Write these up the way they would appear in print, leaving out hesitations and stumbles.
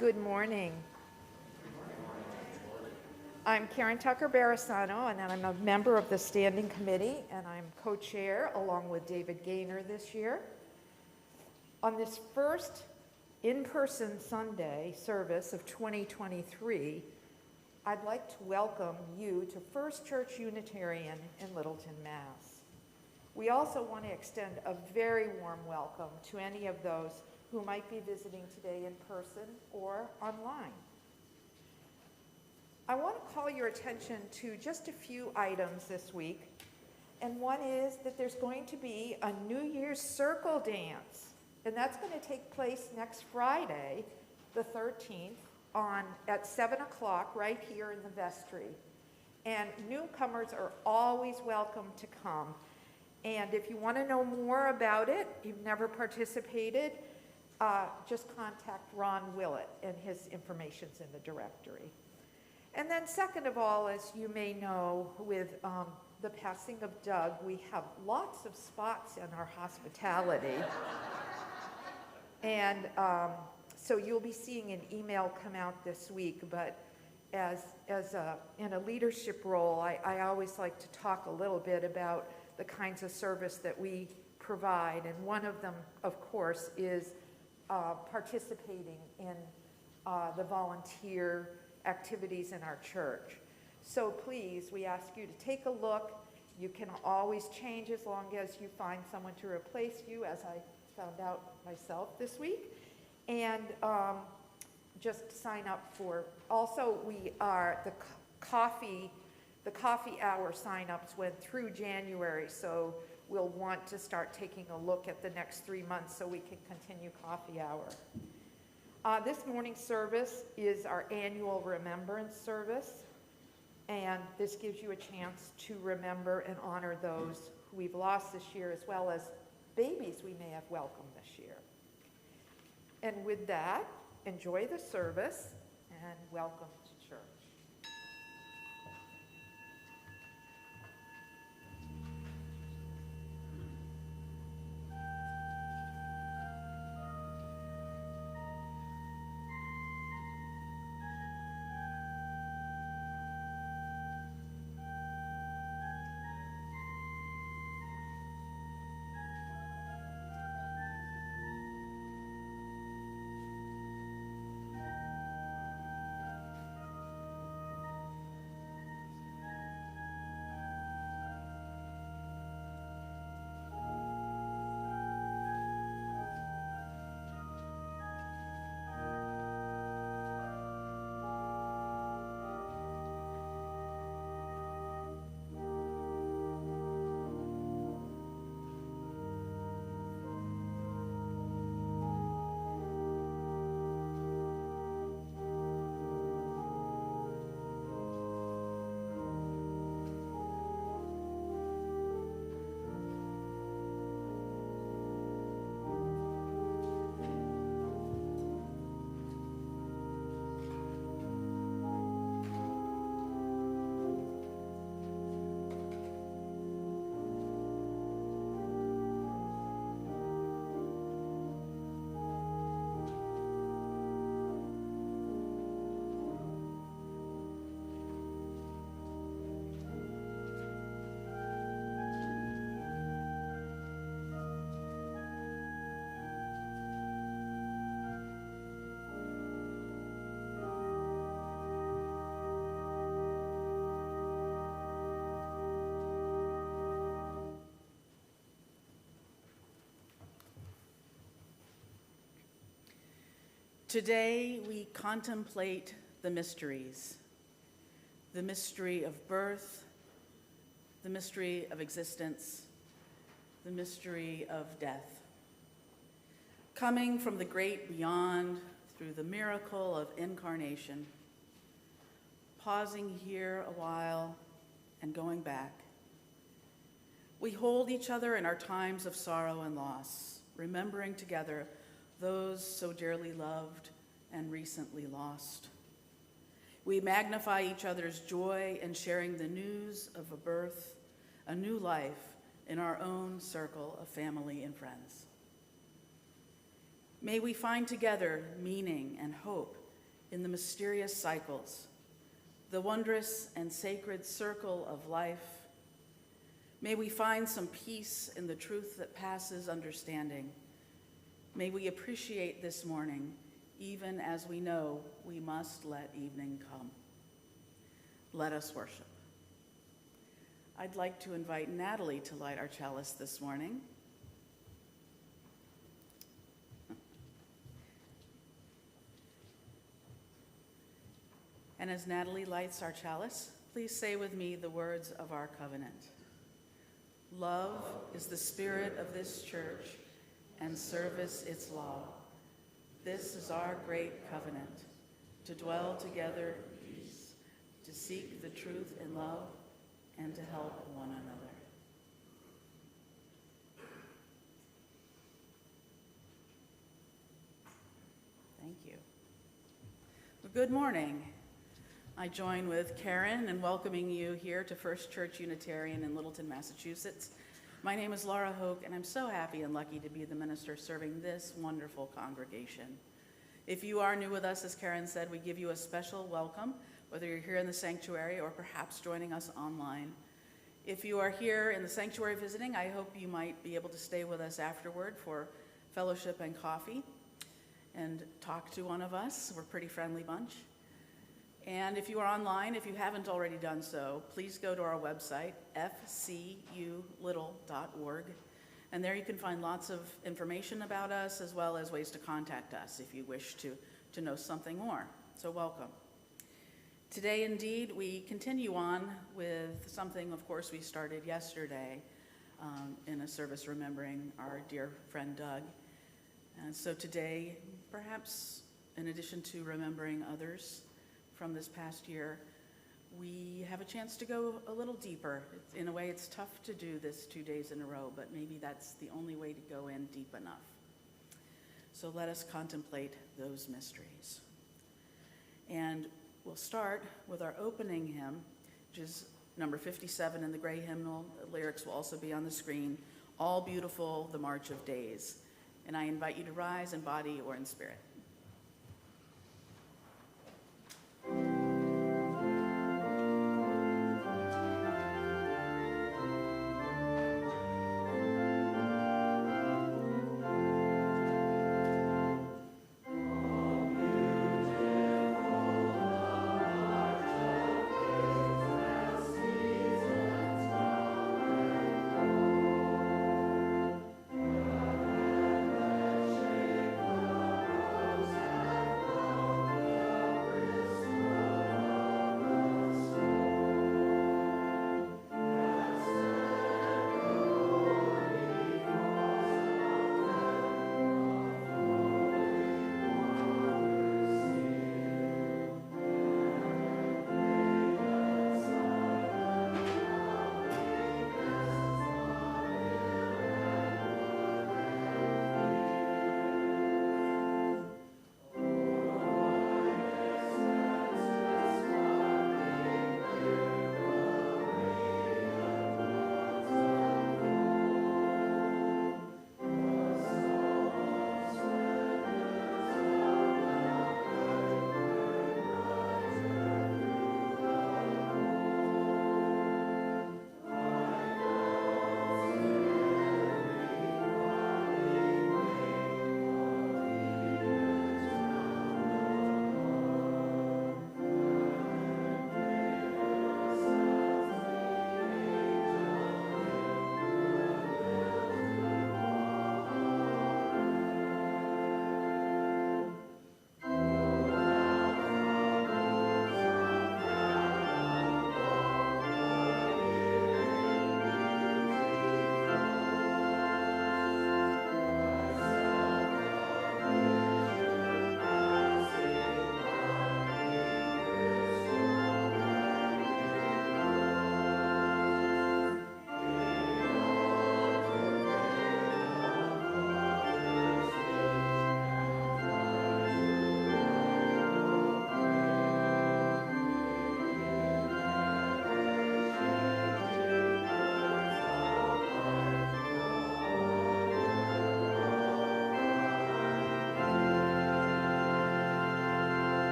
Good morning. I'm Karen Tucker Barasano, and I'm a member of the Standing Committee, and I'm co-chair along with David Gaynor this year. On this first in-person Sunday service of 2023, I'd like to welcome you to First Church Unitarian in Littleton, Mass. We also want to extend a very warm welcome to any of those who might be visiting today in person or online. I want to call your attention to just a few items this week, and one is that there's going to be a New Year's Circle Dance, and that's going to take place next Friday, the 13th, at 7 o'clock right here in the vestry. And newcomers are always welcome to come. And if you want to know more about it, you've never participated, just contact Ron Willett, and his information's in the directory. And then second of all, as you may know, with the passing of Doug, we have lots of spots in our hospitality. And so you'll be seeing an email come out this week, but in a leadership role, I always like to talk a little bit about the kinds of service that we provide. And one of them, of course, is participating in the volunteer activities in our church. So please, we ask you to take a look. You can always change as long as you find someone to replace you, as I found out myself this week. And just sign up for, also we are, the coffee hour signups went through January, so we'll want to start taking a look at the next 3 months so we can continue coffee hour. This morning's service is our annual remembrance service, and this gives you a chance to remember and honor those who we've lost this year, as well as babies we may have welcomed this year. And with that, enjoy the service and welcome to church. Today we contemplate the mysteries, the mystery of birth, the mystery of existence, the mystery of death. Coming from the great beyond through the miracle of incarnation, pausing here a while and going back. We hold each other in our times of sorrow and loss, remembering together those so dearly loved and recently lost. We magnify each other's joy in sharing the news of a birth, a new life in our own circle of family and friends. May we find together meaning and hope in the mysterious cycles, the wondrous and sacred circle of life. May we find some peace in the truth that passes understanding. May we appreciate this morning, even as we know we must let evening come. Let us worship. I'd like to invite Natalie to light our chalice this morning. And as Natalie lights our chalice, please say with me the words of our covenant. Love is the spirit of this church, and service its law. This is our great covenant, to dwell together in peace, to seek the truth in love, and to help one another. Thank you. Well, good morning. I join with Karen in welcoming you here to First Church Unitarian in Littleton, Massachusetts. My name is Laura Hoke, and I'm so happy and lucky to be the minister serving this wonderful congregation. If you are new with us, as Karen said, we give you a special welcome, whether you're here in the sanctuary or perhaps joining us online. If you are here in the sanctuary visiting, I hope you might be able to stay with us afterward for fellowship and coffee and talk to one of us. We're a pretty friendly bunch. And if you are online, if you haven't already done so, please go to our website, fculittle.org. And there you can find lots of information about us, as well as ways to contact us if you wish to know something more. So welcome. Today, indeed, we continue on with something, of course, we started yesterday in a service remembering our dear friend Doug. And so today, perhaps in addition to remembering others from this past year, we have a chance to go a little deeper. In a way, it's tough to do this 2 days in a row, but maybe that's the only way to go in deep enough. So let us contemplate those mysteries. And we'll start with our opening hymn, which is number 57 in the gray hymnal. The lyrics will also be on the screen. All Beautiful, the March of Days. And I invite you to rise in body or in spirit.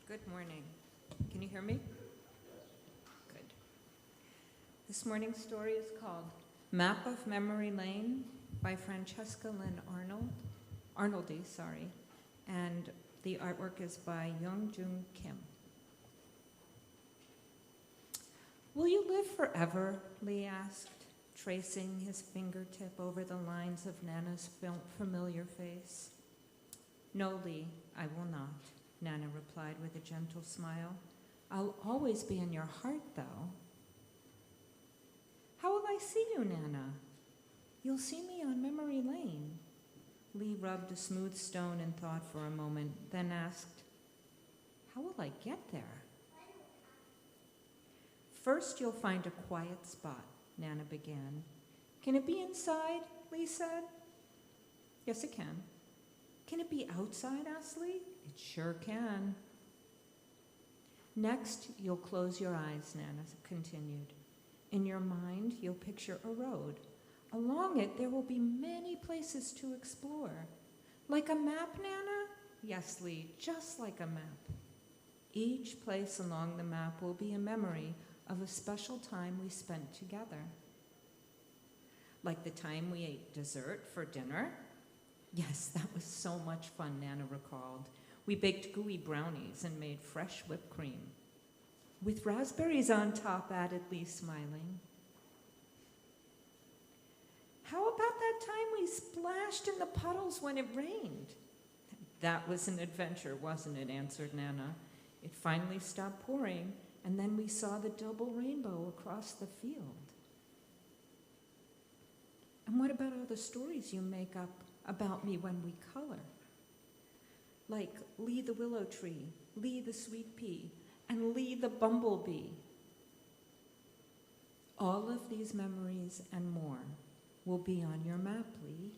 Good morning. Can you hear me? Good. This morning's story is called Map of Memory Lane by Francesca Lynn Arnoldi, and the artwork is by Young-Jung Kim. Will you live forever? Lee asked, tracing his fingertip over the lines of Nana's familiar face. No, Lee, I will not, Nana replied with a gentle smile. I'll always be in your heart, though. How will I see you, Nana? You'll see me on memory lane. Lee rubbed a smooth stone in thought for a moment, then asked, how will I get there? First, you'll find a quiet spot, Nana began. Can it be inside? Lee said. Yes, it can. Can it be outside? Asked Lee. It sure can. Next, you'll close your eyes, Nana continued. In your mind, you'll picture a road. Along it, there will be many places to explore. Like a map, Nana? Yes, Lee, just like a map. Each place along the map will be a memory of a special time we spent together. Like the time we ate dessert for dinner? Yes, that was so much fun, Nana recalled. We baked gooey brownies and made fresh whipped cream. With raspberries on top, added Lee, smiling. How about that time we splashed in the puddles when it rained? That was an adventure, wasn't it? Answered Nana. It finally stopped pouring, and then we saw the double rainbow across the field. And what about all the stories you make up about me when we color? Like Lee the willow tree, Lee the sweet pea, and Lee the bumblebee. All of these memories and more will be on your map, Lee.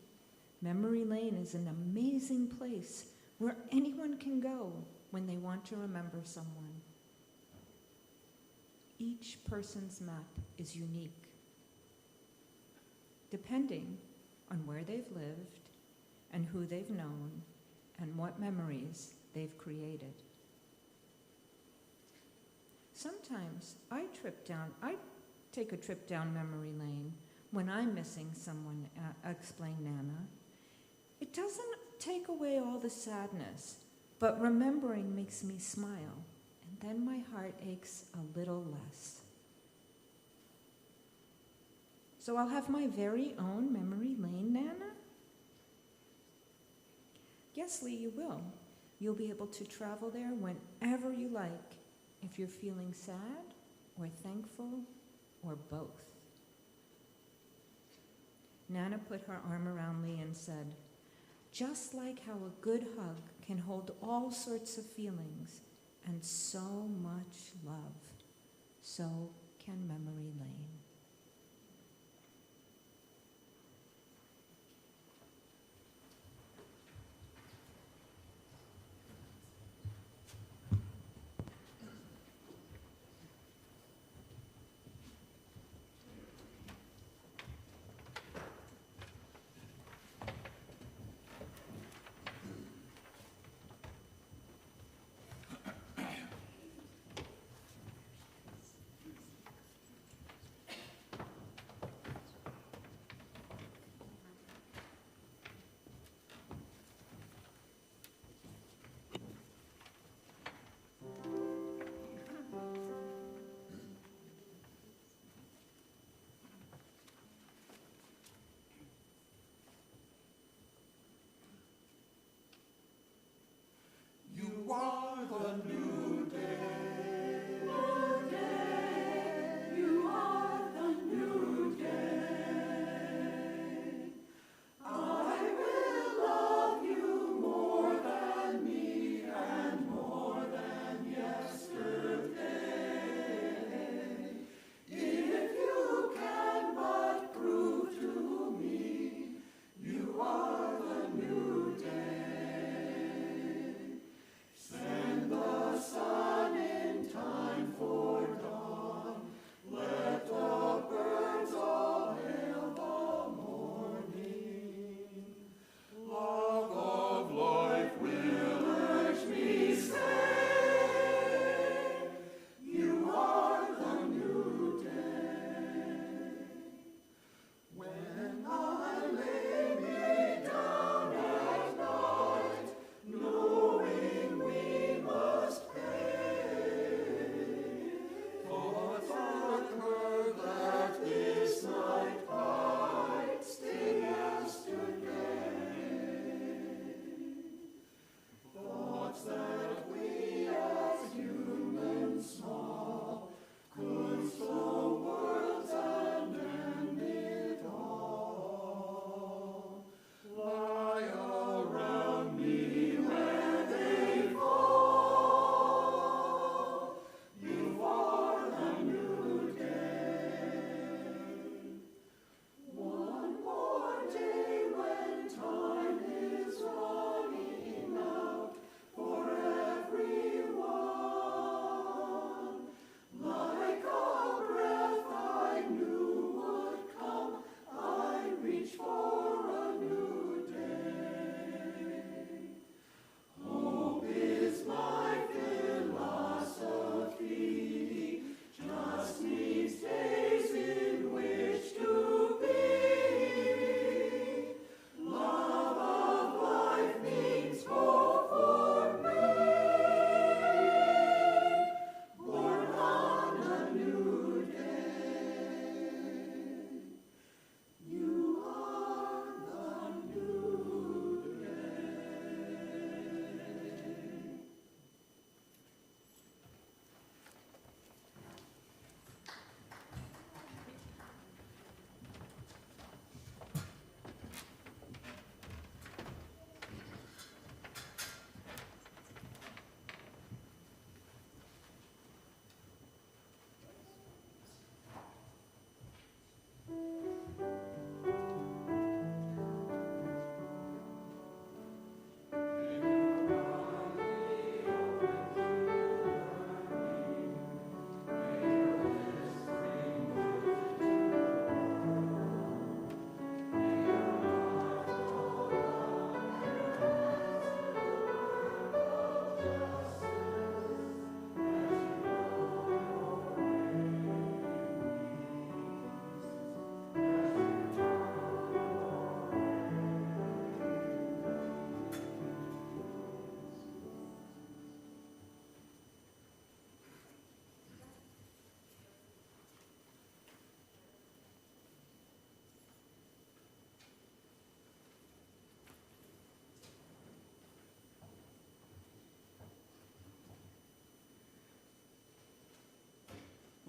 Memory Lane is an amazing place where anyone can go when they want to remember someone. Each person's map is unique, depending on where they've lived and who they've known and what memories they've created. Sometimes I take a trip down memory lane when I'm missing someone, explained Nana. It doesn't take away all the sadness, but remembering makes me smile, and then my heart aches a little less. So I'll have my very own memory lane, Nana? Yes, Lee, you will. You'll be able to travel there whenever you like, if you're feeling sad or thankful or both. Nana put her arm around Lee and said, just like how a good hug can hold all sorts of feelings and so much love, so can memory lane.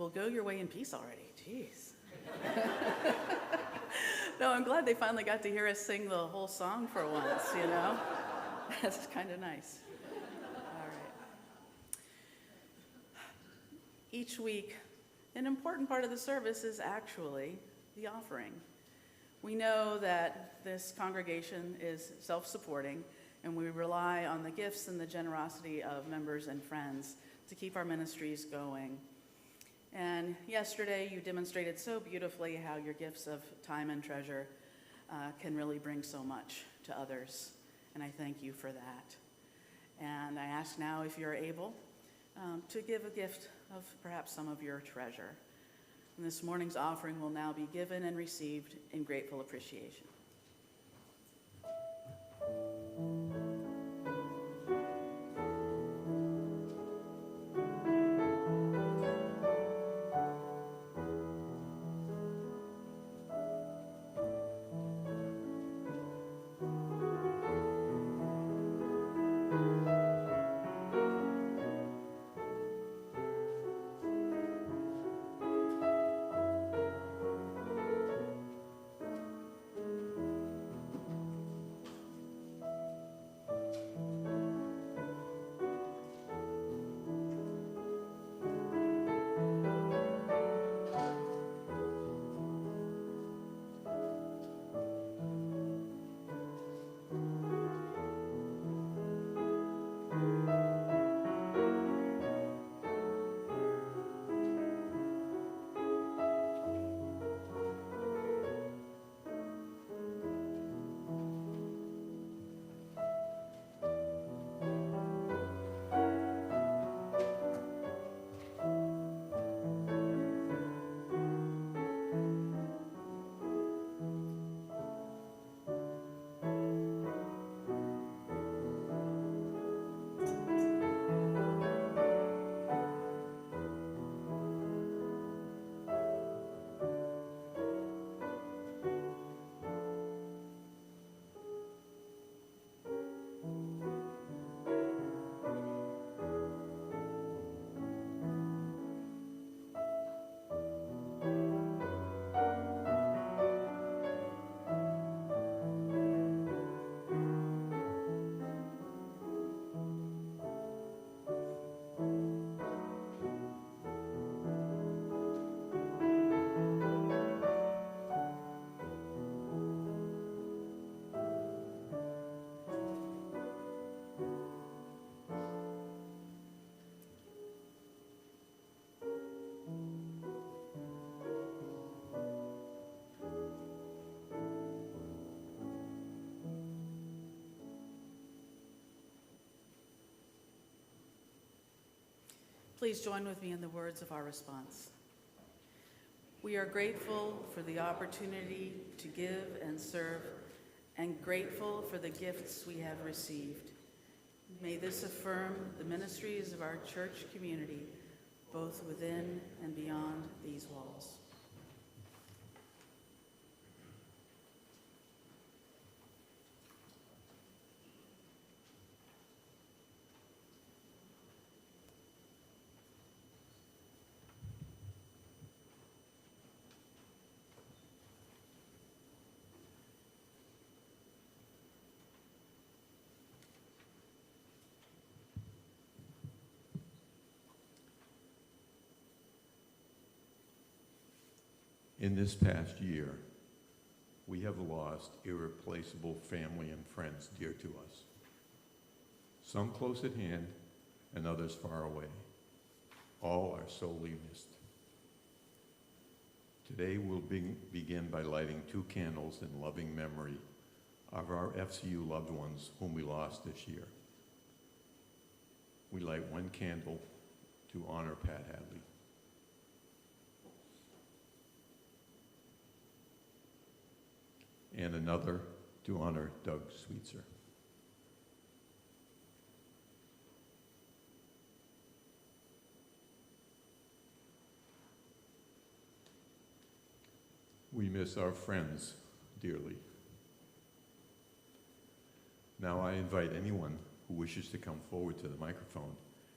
Well, go your way in peace already. Jeez. No, I'm glad they finally got to hear us sing the whole song for once, you know? That's kind of nice. All right. Each week, an important part of the service is actually the offering. We know that this congregation is self-supporting, and we rely on the gifts and the generosity of members and friends to keep our ministries going. And yesterday, you demonstrated so beautifully how your gifts of time and treasure can really bring so much to others, and I thank you for that. And I ask now if you're able to give a gift of perhaps some of your treasure. And this morning's offering will now be given and received in grateful appreciation. Please join with me in the words of our response. We are grateful for the opportunity to give and serve, and grateful for the gifts we have received. May this affirm the ministries of our church community, both within and beyond these walls. In this past year, we have lost irreplaceable family and friends dear to us. Some close at hand and others far away. All are sorely missed. Today we'll begin by lighting 2 candles in loving memory of our FCU loved ones whom we lost this year. We light 1 candle to honor Pat Hadley. And another to honor Doug Sweetser. We miss our friends dearly. Now I invite anyone who wishes to come forward to the microphone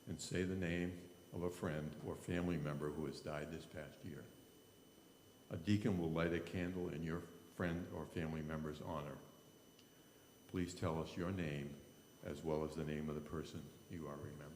and say the name of a friend or family member who has died this past year. A deacon will light a candle in your friend or family member's honor. Please tell us your name as well as the name of the person you are remembering.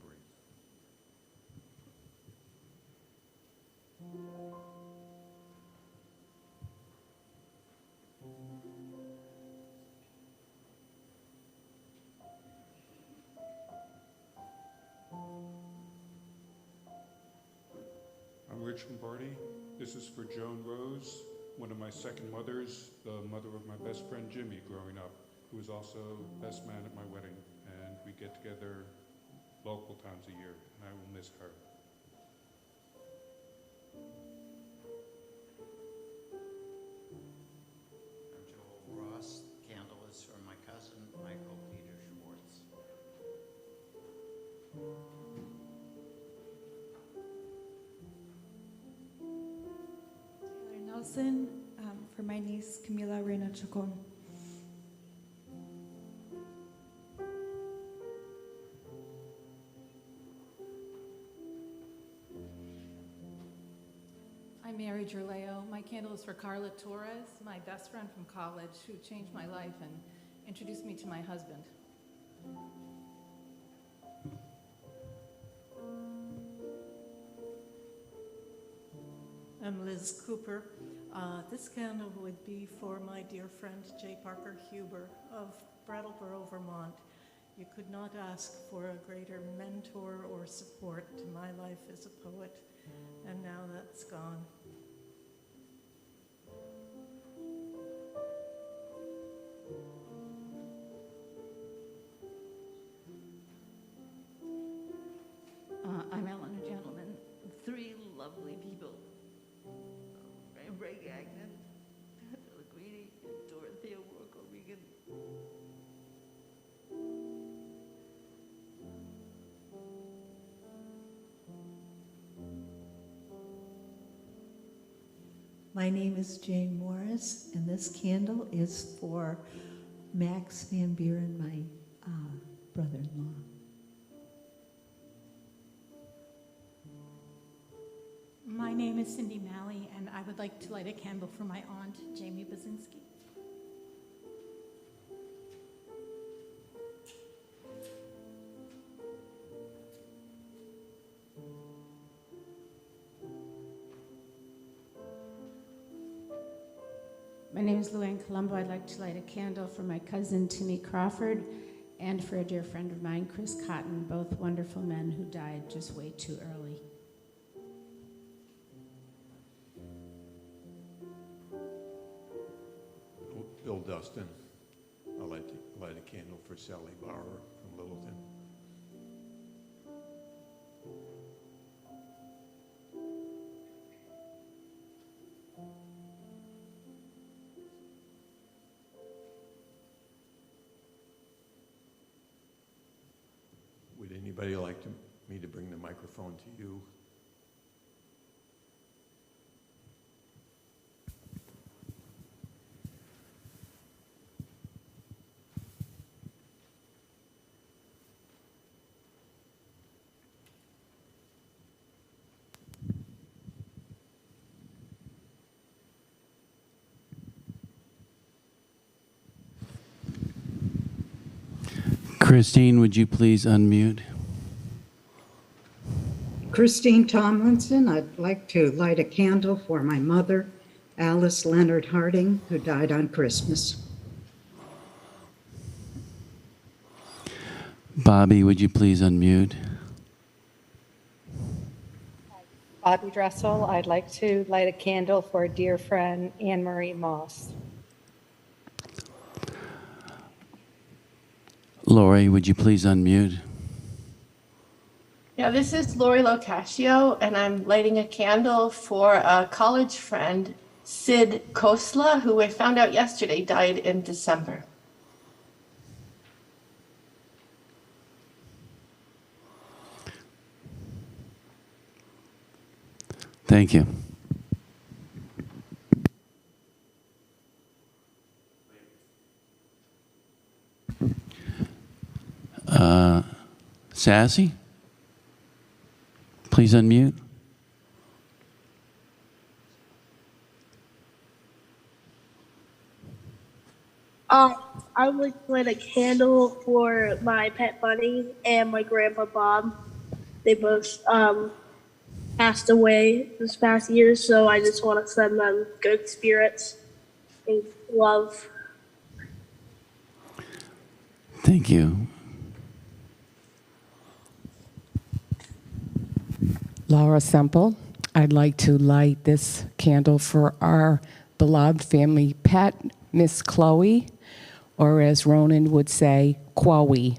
I'm Rich Lombardi. This is for Joan Rose, one of my second mothers, the mother of my best friend Jimmy growing up, who was also best man at my wedding. And we get together multiple times a year, and I will miss her. I'm Joel Ross. The candle is for my cousin, Michael Peter Schwartz. Taylor Nelson, for my niece, Camila Reina Chacon. I'm Mary Gerleo. My candle is for Carla Torres, my best friend from college, who changed my life and introduced me to my husband. I'm Liz Cooper. This candle would be for my dear friend J. Parker Huber of Brattleboro, Vermont. You could not ask for a greater mentor or support to my life as a poet, and now that's gone. I'm Eleanor Gentleman. 3 lovely people. Ray Gagnon, Greedy, and Dorothea Workle Regan. My name is Jane Morris, and this candle is for Max Van Buren, my brother-in-law. My name is Cindy Malley, and I would like to light a candle for my aunt, Jamie Bazinski. My name is Luann Colombo. I'd like to light a candle for my cousin, Timmy Crawford, and for a dear friend of mine, Chris Cotton, both wonderful men who died just way too early. Bill Dustin. I'd like to light a candle for Sally Bauer from Littleton. Would anybody like me to bring the microphone to you? Christine, would you please unmute? Christine Tomlinson. I'd like to light a candle for my mother, Alice Leonard Harding, who died on Christmas. Bobby, would you please unmute? Bobby Dressel. I'd like to light a candle for a dear friend, Anne Marie Moss. Lori, would you please unmute? Yeah, this is Lori Locascio, and I'm lighting a candle for a college friend, Sid Kosla, who I found out yesterday died in December. Thank you. Sassy? please unmute? I would like to light a candle for my pet bunny and my grandpa Bob. They both passed away this past year, so I just want to send them good spirits and love. Thank you. Laura Semple. I'd like to light this candle for our beloved family pet, Miss Chloe, or as Ronan would say, Chloe.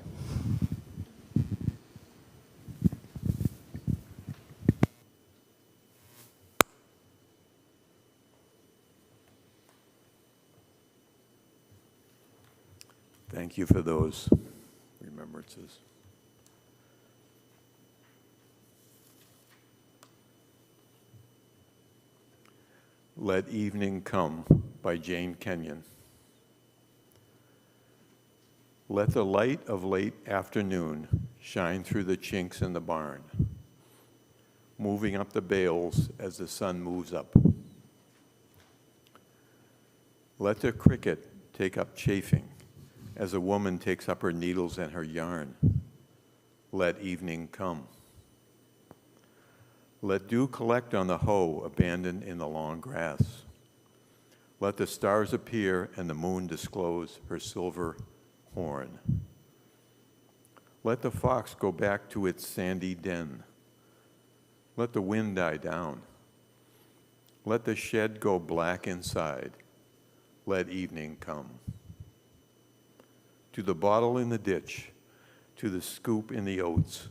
Thank you for those remembrances. Let Evening Come by Jane Kenyon. Let the light of late afternoon shine through the chinks in the barn, moving up the bales as the sun moves up. Let the cricket take up chafing as a woman takes up her needles and her yarn. Let evening come. Let dew collect on the hoe abandoned in the long grass. Let the stars appear and the moon disclose her silver horn. Let the fox go back to its sandy den. Let the wind die down. Let the shed go black inside. Let evening come. To the bottle in the ditch, to the scoop in the oats,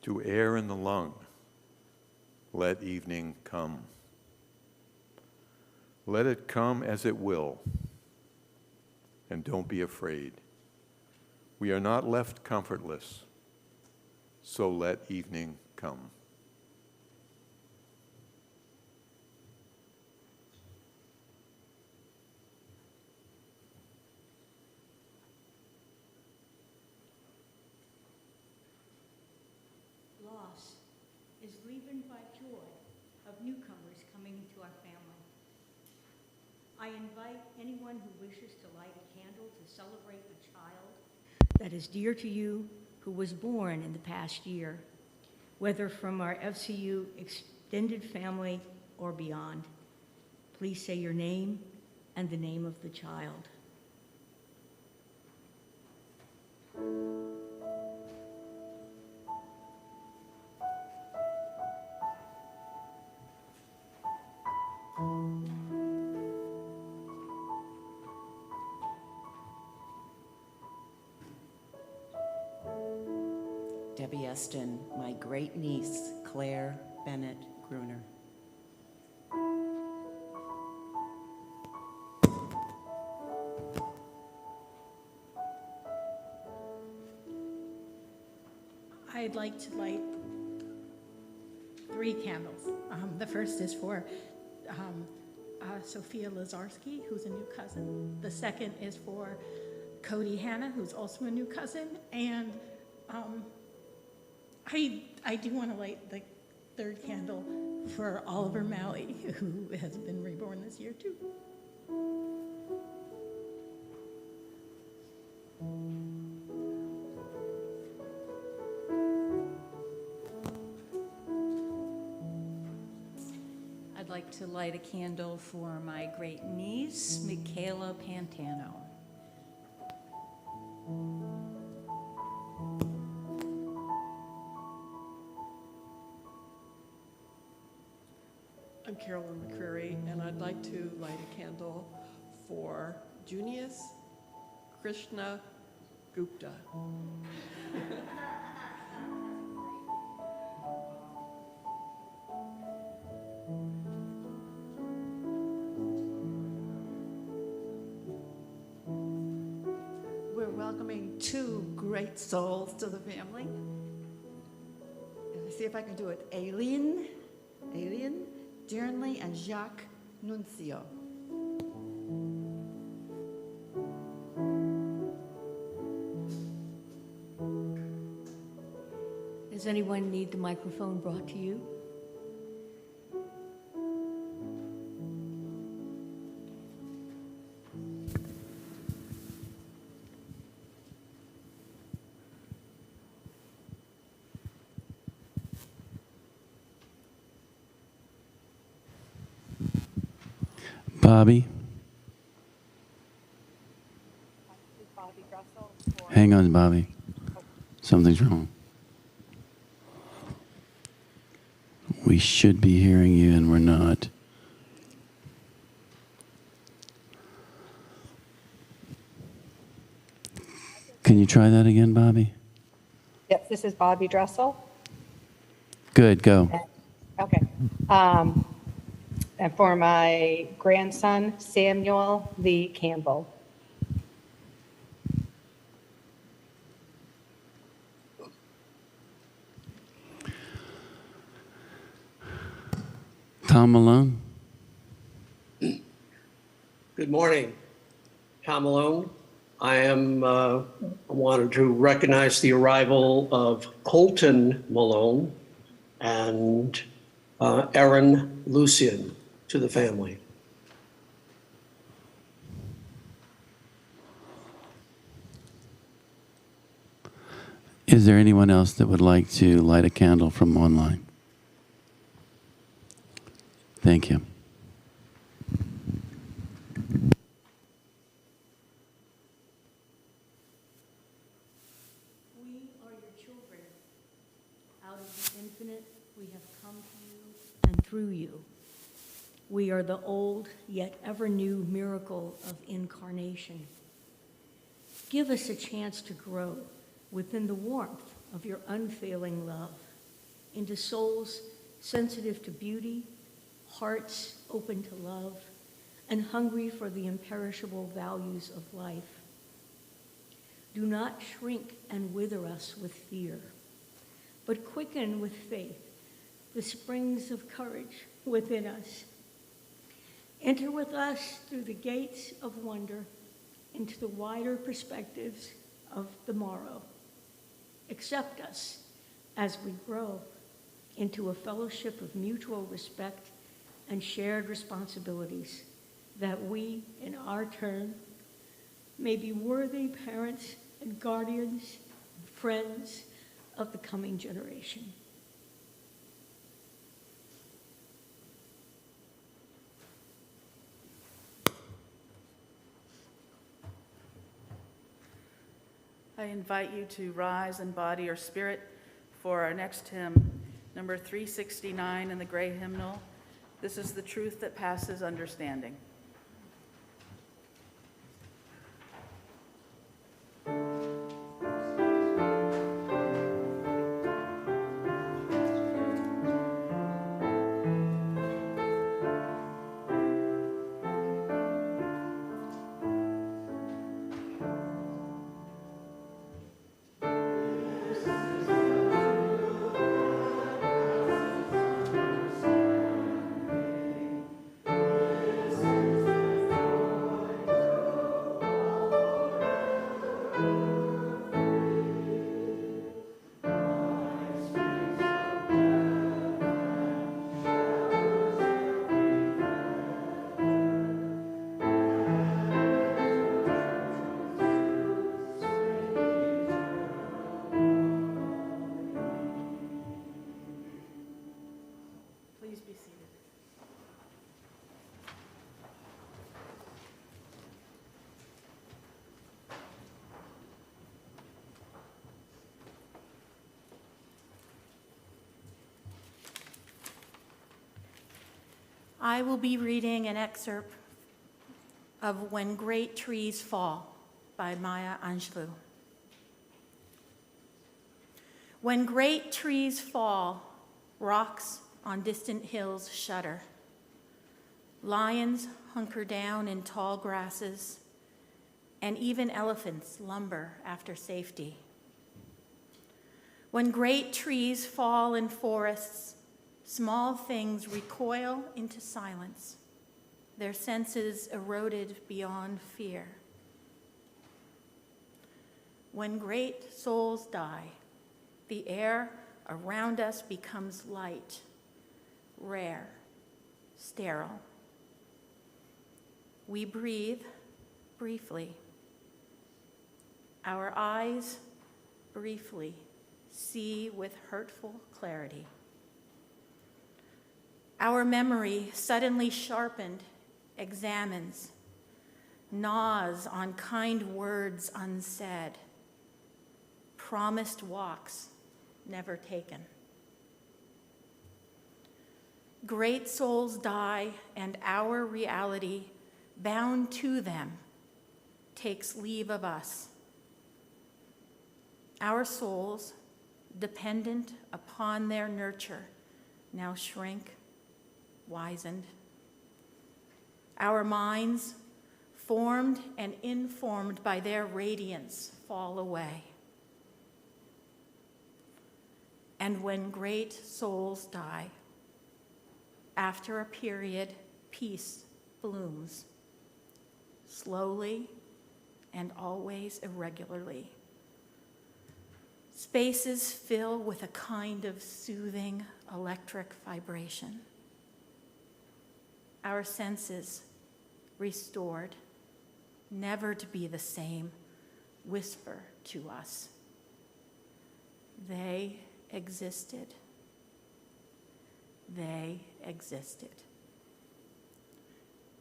to air in the lung, let evening come. Let it come as it will, and don't be afraid. We are not left comfortless, so let evening come. Loss is leavened by joy of newcomers coming into our family. I invite anyone who wishes to light a candle to celebrate a child that is dear to you who was born in the past year, whether from our FCU extended family or beyond. Please say your name and the name of the child. Debbie Eston, my great niece, Claire Bennett Gruner. I'd like to light 3 candles. The first is for Sophia Lazarski, who's a new cousin. The second is for Cody Hanna, who's also a new cousin. And I do want to light the 3rd candle for Oliver Malley, who has been reborn this year too. I'd like to light a candle for my great niece, Michaela Pantano. I'm Carolyn McCreary, and I'd like to light a candle for Junius Krishna Gupta. We're welcoming 2 great souls to the family. Let's see if I can do it. Aileen Dearnley and Jacques Nuncio. Does anyone need the microphone brought to you? Bobby? Hang on, Bobby. Something's wrong. We should be hearing you, and we're not. Can you try that again, Bobby? Yes, this is Bobby Dressel. Good, go. Okay. And for my grandson, Samuel Lee Campbell. Tom Malone? Good morning. Tom Malone. I wanted to recognize the arrival of Colton Malone and Erin Lucian to the family. Is there anyone else that would like to light a candle from online? Thank you. We are your children. Out of the infinite, we have come to you and through you. We are the old yet ever new miracle of incarnation. Give us a chance to grow within the warmth of your unfailing love into souls sensitive to beauty, hearts open to love, and hungry for the imperishable values of life. Do not shrink and wither us with fear, but quicken with faith the springs of courage within us. Enter with us through the gates of wonder into the wider perspectives of the morrow. Accept us as we grow into a fellowship of mutual respect and shared responsibilities, that we, in our turn, may be worthy parents and guardians and friends of the coming generation. I invite you to rise in body or spirit for our next hymn, number 369 in the gray hymnal. This is the truth that passes understanding. Please be seated. I will be reading an excerpt of When Great Trees Fall by Maya Angelou. When great trees fall, rocks on distant hills shudder. Lions hunker down in tall grasses, and even elephants lumber after safety. When great trees fall in forests, small things recoil into silence, their senses eroded beyond fear. When great souls die, the air around us becomes light, rare, sterile. We breathe briefly. Our eyes briefly see with hurtful clarity. Our memory, suddenly sharpened, examines, gnaws on kind words unsaid, promised walks never taken. Great souls die, and our reality, bound to them, takes leave of us. Our souls, dependent upon their nurture, now shrink, wizened. Our minds, formed and informed by their radiance, fall away. And when great souls die, after a period, peace blooms, slowly and always irregularly. Spaces fill with a kind of soothing electric vibration. Our senses, restored, never to be the same, whisper to us. They existed. They existed.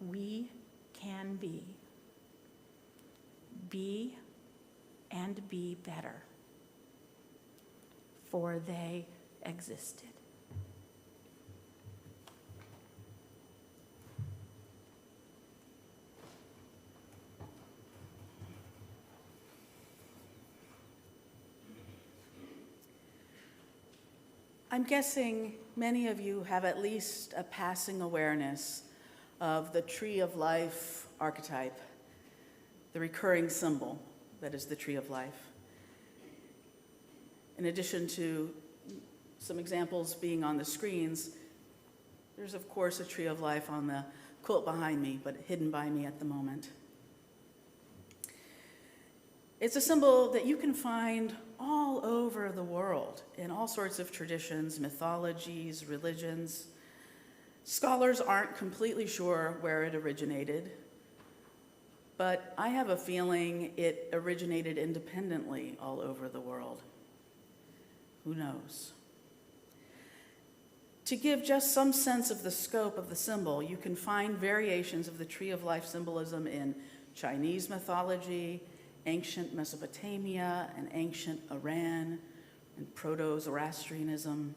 We can be and be better, for they existed. I'm guessing many of you have at least a passing awareness of the Tree of Life archetype, the recurring symbol that is the Tree of Life. In addition to some examples being on the screens, there's of course a Tree of Life on the quilt behind me, but hidden by me at the moment. It's a symbol that you can find all over the world in all sorts of traditions, mythologies, religions. Scholars aren't completely sure where it originated, but I have a feeling it originated independently all over the world. Who knows? To give just some sense of the scope of the symbol, you can find variations of the Tree of Life symbolism in Chinese mythology, ancient Mesopotamia and ancient Iran, and Proto-Zoroastrianism,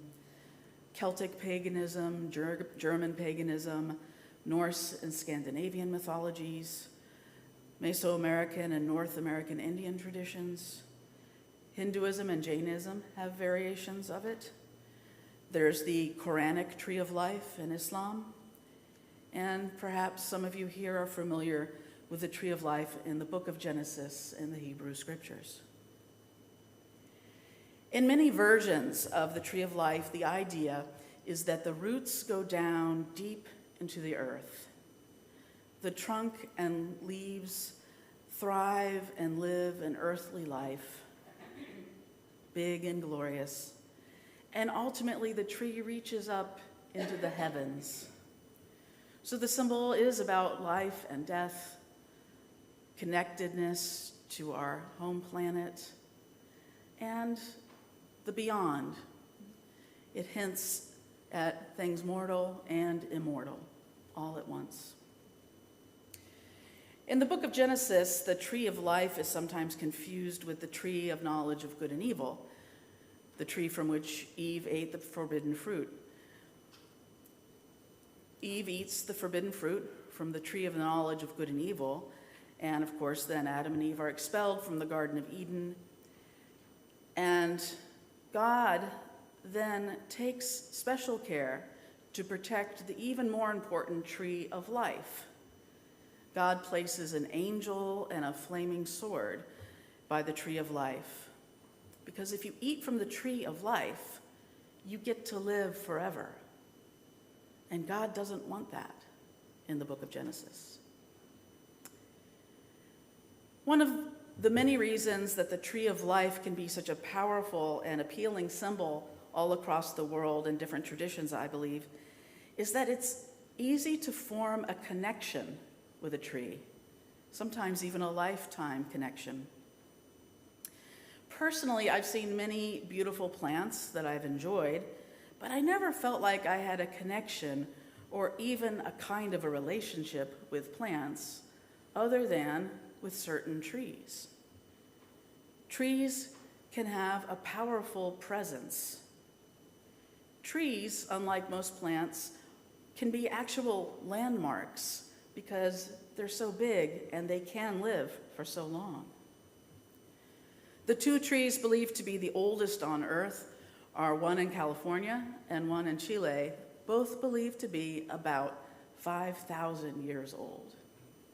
Celtic paganism, German paganism, Norse and Scandinavian mythologies, Mesoamerican and North American Indian traditions. Hinduism and Jainism have variations of it. There's the Quranic Tree of Life in Islam, and perhaps some of you here are familiar with the Tree of Life in the book of Genesis in the Hebrew Scriptures. In many versions of the Tree of Life, the idea is that the roots go down deep into the earth. The trunk and leaves thrive and live an earthly life, big and glorious, and ultimately the tree reaches up into the heavens. So the symbol is about life and death, connectedness to our home planet, and the beyond. It hints at things mortal and immortal all at once. In the book of Genesis, the Tree of Life is sometimes confused with the tree of knowledge of good and evil, the tree from which Eve ate the forbidden fruit. Eve eats the forbidden fruit from the tree of the knowledge of good and evil, and of course, then Adam and Eve are expelled from the Garden of Eden. And God then takes special care to protect the even more important tree of life. God places an angel and a flaming sword by the tree of life. Because if you eat from the tree of life, you get to live forever. And God doesn't want that in the book of Genesis. One of the many reasons that the Tree of Life can be such a powerful and appealing symbol all across the world in different traditions, I believe, is that it's easy to form a connection with a tree, sometimes even a lifetime connection. Personally, I've seen many beautiful plants that I've enjoyed, but I never felt like I had a connection or even a kind of a relationship with plants other than with certain trees. Trees can have a powerful presence. Trees, unlike most plants, can be actual landmarks because they're so big and they can live for so long. The two trees believed to be the oldest on Earth are one in California and one in Chile, both believed to be about 5,000 years old,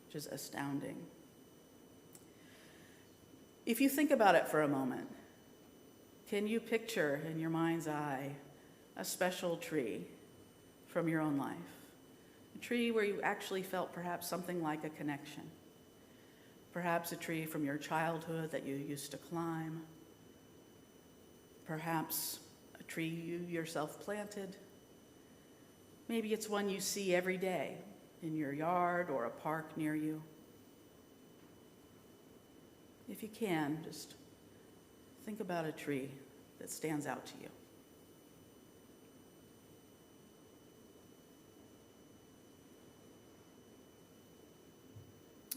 which is astounding. If you think about it for a moment, can you picture in your mind's eye a special tree from your own life? A tree where you actually felt perhaps something like a connection. Perhaps a tree from your childhood that you used to climb. Perhaps a tree you yourself planted. Maybe it's one you see every day in your yard or a park near you. If you can, just think about a tree that stands out to you.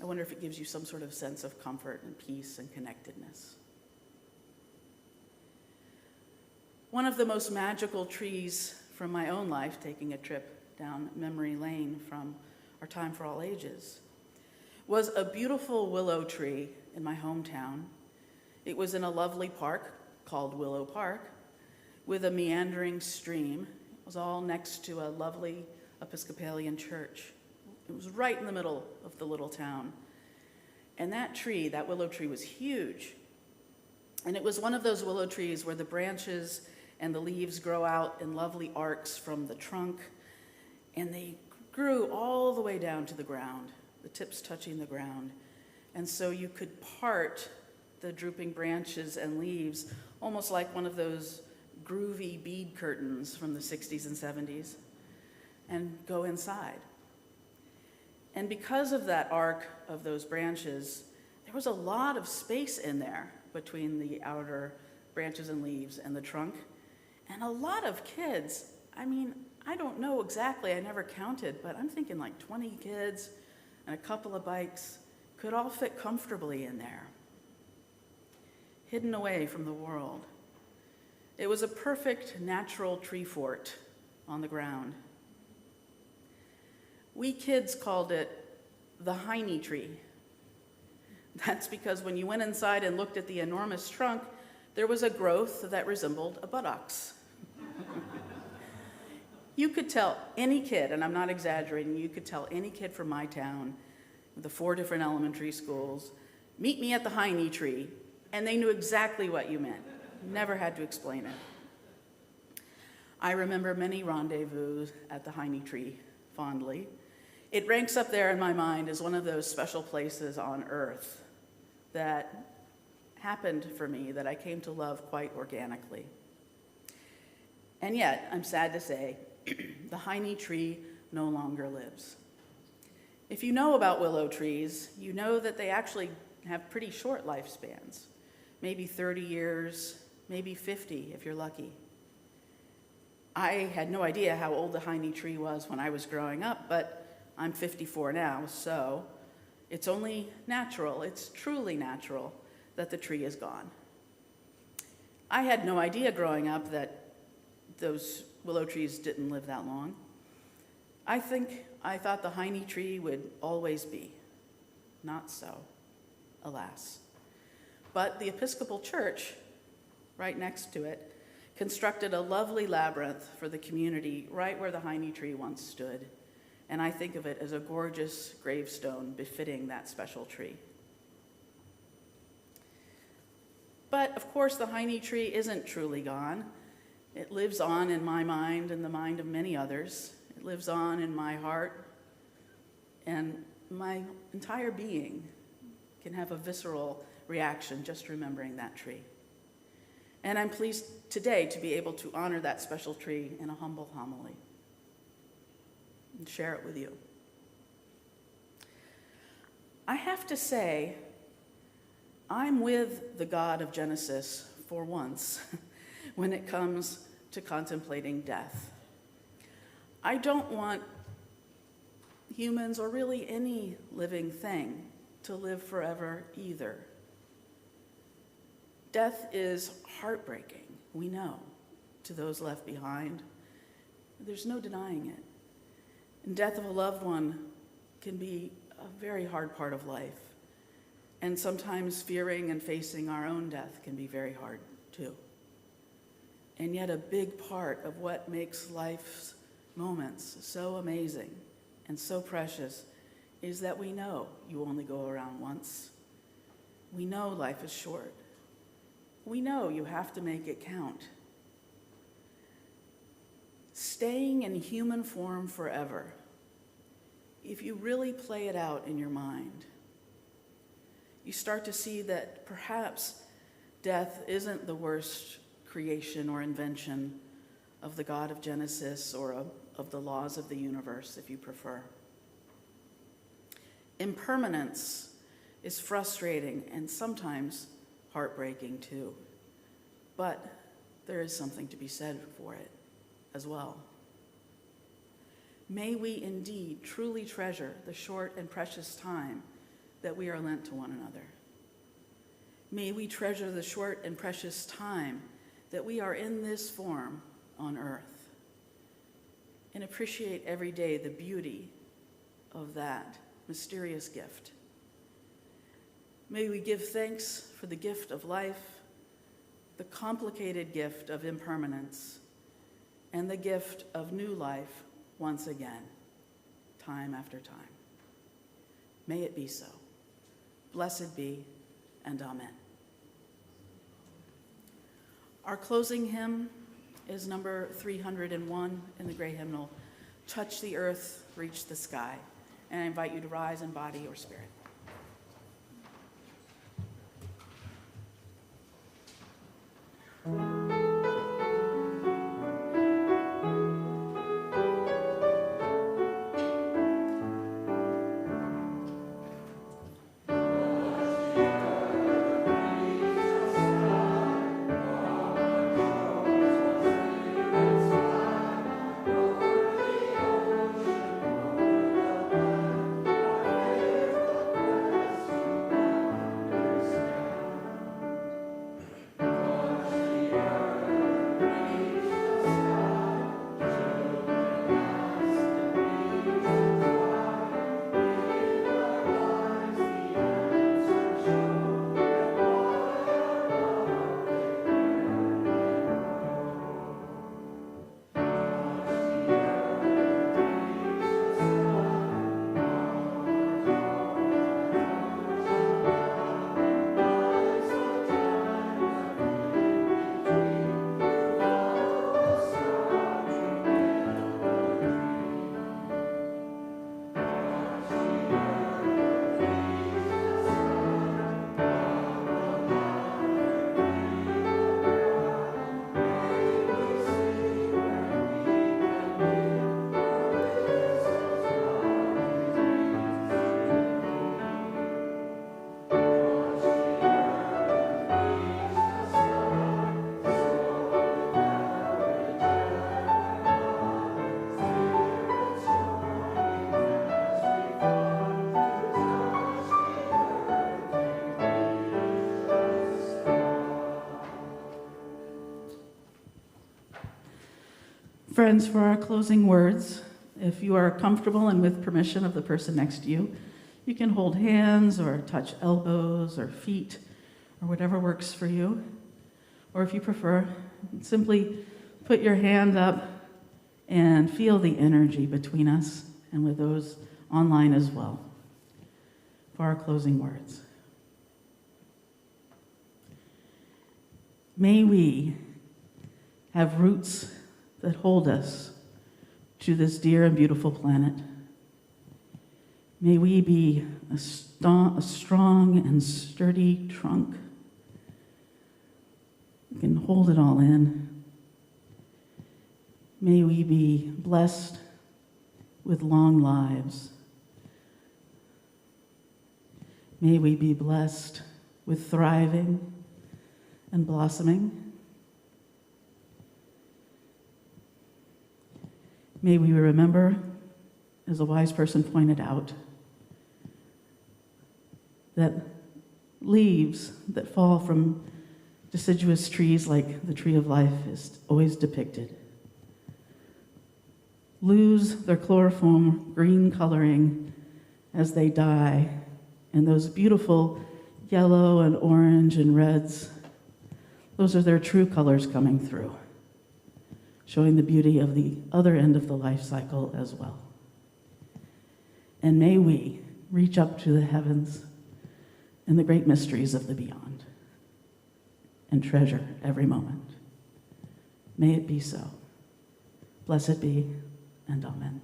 I wonder if it gives you some sort of sense of comfort and peace and connectedness. One of the most magical trees from my own life, taking a trip down memory lane from our Time for All Ages, was a beautiful willow tree in my hometown. It was in a lovely park called Willow Park with a meandering stream. It was all next to a lovely Episcopalian church. It was right in the middle of the little town. And that tree, that willow tree, was huge. And it was one of those willow trees where the branches and the leaves grow out in lovely arcs from the trunk, and they grew all the way down to the ground, the tips touching the ground. And so you could part the drooping branches and leaves almost like one of those groovy bead curtains from the 60s and 70s and go inside. And because of that arc of those branches, there was a lot of space in there between the outer branches and leaves and the trunk. And a lot of kids, I mean, I don't know exactly, I never counted, but I'm thinking like 20 kids and a couple of bikes could all fit comfortably in there, hidden away from the world. It was a perfect natural tree fort on the ground. We kids called it the Heine tree. That's because when you went inside and looked at the enormous trunk, there was a growth that resembled a buttocks. You could tell any kid, and I'm not exaggerating, you could tell any kid from my town, the 4 different elementary schools, meet me at the Heine tree, and they knew exactly what you meant. Never had to explain it. I remember many rendezvous at the Heine tree fondly. It ranks up there in my mind as one of those special places on earth that happened for me that I came to love quite organically. And yet, I'm sad to say, the Heine tree no longer lives. If you know about willow trees, you know that they actually have pretty short lifespans, maybe 30 years, maybe 50 if you're lucky. I had no idea how old the Heine tree was when I was growing up, but I'm 54 now, so it's only natural, it's truly natural that the tree is gone. I had no idea growing up that those willow trees didn't live that long. I thought the Heine tree would always be. Not so, alas. But the Episcopal Church, right next to it, constructed a lovely labyrinth for the community right where the Heine tree once stood. And I think of it as a gorgeous gravestone befitting that special tree. But of course, the Heine tree isn't truly gone. It lives on in my mind and the mind of many others. It lives on in my heart, and my entire being can have a visceral reaction just remembering that tree. And I'm pleased today to be able to honor that special tree in a humble homily and share it with you. I have to say, I'm with the God of Genesis for once when it comes to contemplating death. I don't want humans, or really any living thing, to live forever either. Death is heartbreaking, we know, to those left behind. There's no denying it. And death of a loved one can be a very hard part of life. And sometimes fearing and facing our own death can be very hard too. And yet a big part of what makes life's moments so amazing and so precious is that we know you only go around once. We know life is short. We know you have to make it count. Staying in human form forever, if you really play it out in your mind, you start to see that perhaps death isn't the worst creation or invention of the God of Genesis or of the laws of the universe, if you prefer. Impermanence is frustrating and sometimes heartbreaking too, but there is something to be said for it as well. May we indeed truly treasure the short and precious time that we are lent to one another. May we treasure the short and precious time that we are in this form on earth, and appreciate every day the beauty of that mysterious gift. May we give thanks for the gift of life, the complicated gift of impermanence, and the gift of new life once again, time after time. May it be so. Blessed be, and amen. Our closing hymn is number 301 in the gray hymnal, Touch the Earth, Reach the Sky. And I invite you to rise in body or spirit. Friends, for our closing words, if you are comfortable and with permission of the person next to you, you can hold hands or touch elbows or feet or whatever works for you. Or if you prefer, simply put your hand up and feel the energy between us and with those online as well. For our closing words. May we have roots that hold us to this dear and beautiful planet. May we be a strong and sturdy trunk We can hold it all in. May we be blessed with long lives. May we be blessed with thriving and blossoming. May we remember, as a wise person pointed out, that leaves that fall from deciduous trees like the tree of life is always depicted lose their chlorophyll green coloring as they die, and those beautiful yellow and orange and reds, those are their true colors coming through, showing the beauty of the other end of the life cycle as well. And may we reach up to the heavens and the great mysteries of the beyond and treasure every moment. May it be so. Blessed be, and amen.